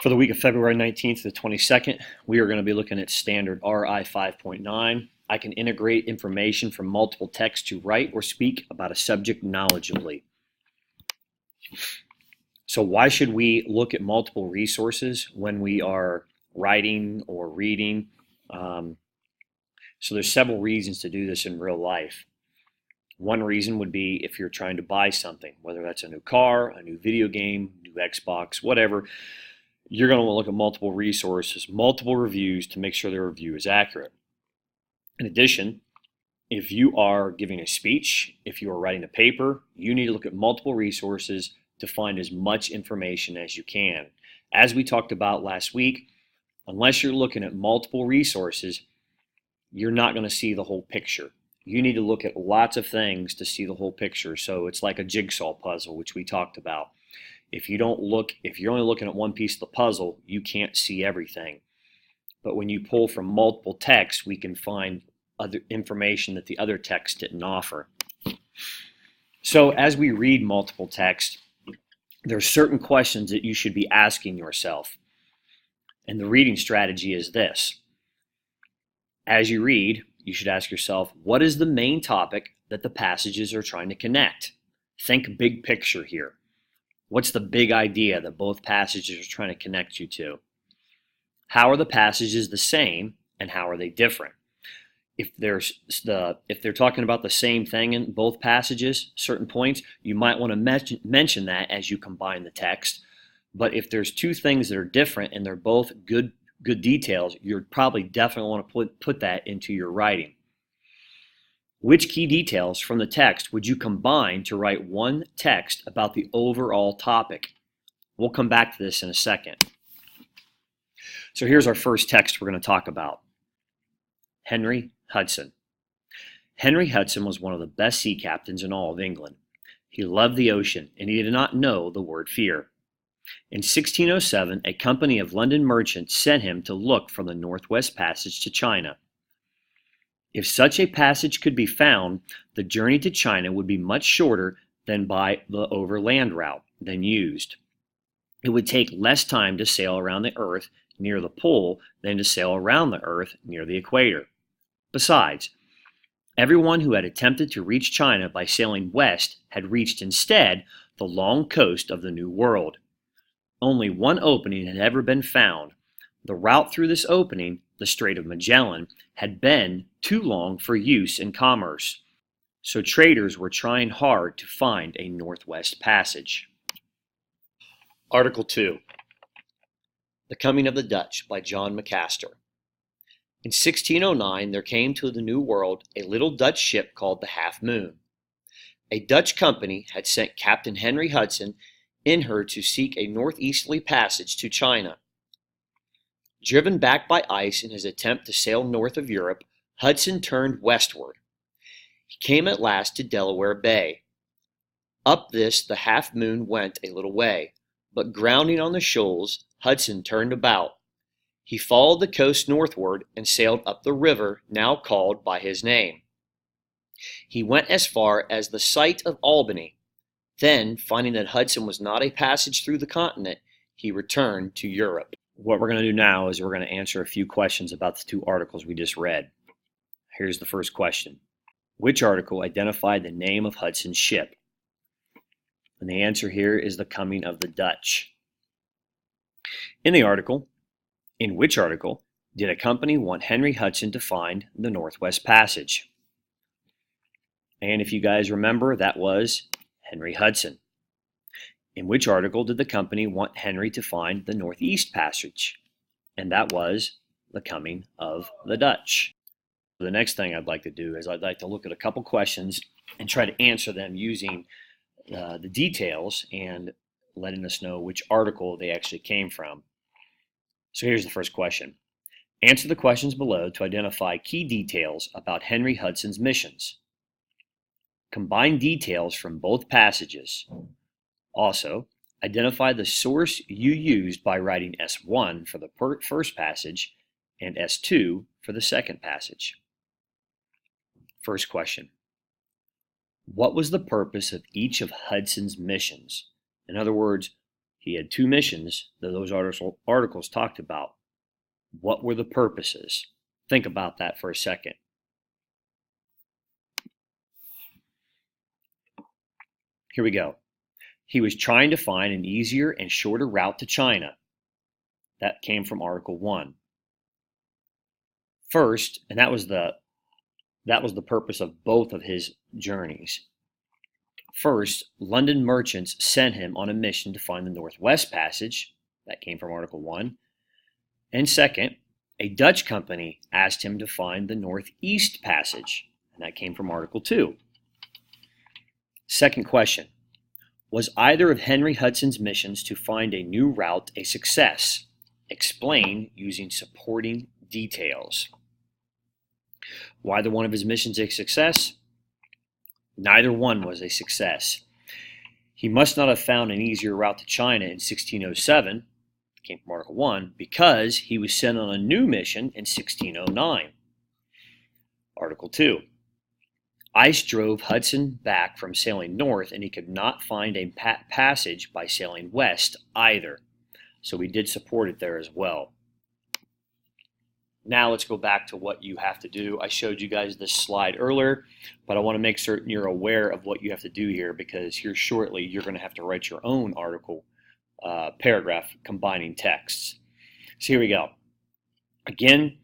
For the week of February 19th to the 22nd, we are going to be looking at standard RI 5.9. I can integrate information from multiple texts to write or speak about a subject knowledgeably. So why should we look at multiple resources when we are writing or reading? So there's several reasons to do this in real life. One reason would be if you're trying to buy something, whether that's a new car, a new video game, new Xbox, whatever. You're going to look at multiple resources, multiple reviews to make sure the review is accurate. In addition, if you are giving a speech, if you are writing a paper, you need to look at multiple resources to find as much information as you can. As we talked about last week, unless you're looking at multiple resources, you're not going to see the whole picture. You need to look at lots of things to see the whole picture. So it's like a jigsaw puzzle, which we talked about. If you're only looking at one piece of the puzzle, you can't see everything. But when you pull from multiple texts, we can find other information that the other text didn't offer. So as we read multiple texts, there are certain questions that you should be asking yourself. And the reading strategy is this. As you read, you should ask yourself, what is the main topic that the passages are trying to connect? Think big picture here. What's the big idea that both passages are trying to connect you to? How are the passages the same and how are they different? If they're talking about the same thing in both passages, certain points, you might want to mention that as you combine the text. But if there's two things that are different and they're both good details, you'd probably definitely want to put that into your writing. Which key details from the text would you combine to write one text about the overall topic? We'll come back to this in a second. So here's our first text we're going to talk about. Henry Hudson. Henry Hudson was one of the best sea captains in all of England. He loved the ocean, and he did not know the word fear. In 1607, a company of London merchants sent him to look for the Northwest Passage to China. If such a passage could be found, the journey to China would be much shorter than by the overland route then used. It would take less time to sail around the Earth near the pole than to sail around the Earth near the equator. Besides, everyone who had attempted to reach China by sailing west had reached instead the long coast of the New World. Only one opening had ever been found. The route through this opening, the Strait of Magellan, had been too long for use in commerce, so traders were trying hard to find a Northwest Passage. Article 2. The Coming of the Dutch by John Macaster. In 1609, there came to the New World a little Dutch ship called the Half Moon. A Dutch company had sent Captain Henry Hudson in her to seek a northeasterly passage to China. Driven back by ice in his attempt to sail north of Europe, Hudson turned westward. He came at last to Delaware Bay. Up this the Half Moon went a little way, but grounding on the shoals, Hudson turned about. He followed the coast northward and sailed up the river now called by his name. He went as far as the site of Albany. Then, finding that Hudson was not a passage through the continent, he returned to Europe. What we're going to do now is we're going to answer a few questions about the two articles we just read. Here's the first question. Which article identified the name of Hudson's ship? And the answer here is The Coming of the Dutch. In which article did a company want Henry Hudson to find the Northwest Passage? And if you guys remember, that was Henry Hudson. In which article did the company want Henry to find the Northeast Passage? And that was The Coming of the Dutch. The next thing I'd like to do is I'd like to look at a couple questions and try to answer them using the details and letting us know which article they actually came from. So here's the first question. Answer the questions below to identify key details about Henry Hudson's missions. Combine details from both passages. Also, identify the source you used by writing S1 for the first passage and S2 for the second passage. First question. What was the purpose of each of Hudson's missions? In other words, He had two missions that those articles talked about. What were the purposes? Think about that for a second. Here we go. He was trying to find an easier and shorter route to China. That came from Article 1. First, and that was the purpose of both of his journeys. First, London merchants sent him on a mission to find the Northwest Passage. That came from Article 1. And second, a Dutch company asked him to find the Northeast Passage. And that came from Article 2. Second question. Was either of Henry Hudson's missions to find a new route a success? Explain using supporting details. Why either one of his missions a success? Neither one was a success. He must not have found an easier route to China in 1607, came from Article 1, because he was sent on a new mission in 1609. Article 2. Ice drove Hudson back from sailing north, and he could not find a passage by sailing west either. So we did support it there as well. Now let's go back to what you have to do. I showed you guys this slide earlier, but I want to make certain you're aware of what you have to do here, because here shortly you're going to have to write your own article paragraph combining texts. So here we go. Again,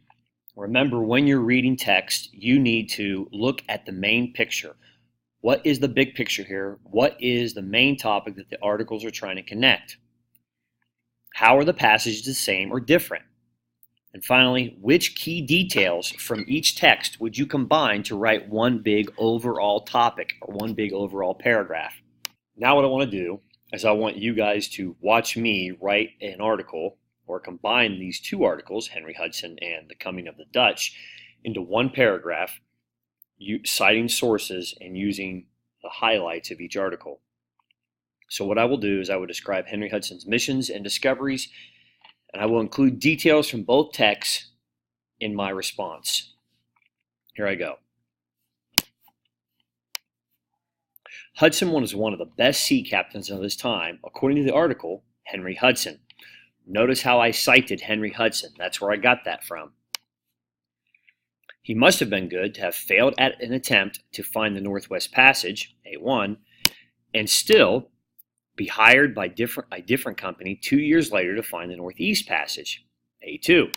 remember, when you're reading text, you need to look at the main picture. What is the big picture here? What is the main topic that the articles are trying to connect? How are the passages the same or different? And finally, which key details from each text would you combine to write one big overall topic or one big overall paragraph? Now what I want to do is I want you guys to watch me write an article, or combine these two articles, Henry Hudson and the Coming of the Dutch, into one paragraph, citing sources and using the highlights of each article. So what I will do is I will describe Henry Hudson's missions and discoveries, and I will include details from both texts in my response. Here I go. Hudson was one of the best sea captains of his time, according to the article, Henry Hudson. Notice how I cited Henry Hudson. That's where I got that from. He must have been good to have failed at an attempt to find the Northwest Passage, A1, and still be hired by a different company 2 years later to find the Northeast Passage, A2.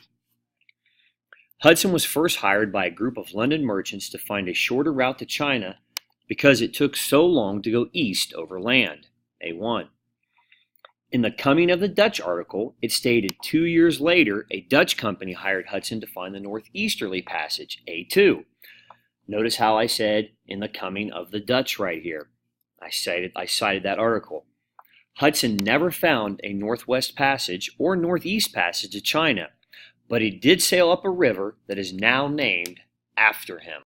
Hudson was first hired by a group of London merchants to find a shorter route to China because it took so long to go east over land, A1. In the Coming of the Dutch article, it stated 2 years later a Dutch company hired Hudson to find the Northeasterly Passage, A2. Notice how I said in the Coming of the Dutch right here. I cited that article. Hudson never found a Northwest Passage or Northeast Passage to China, but he did sail up a river that is now named after him.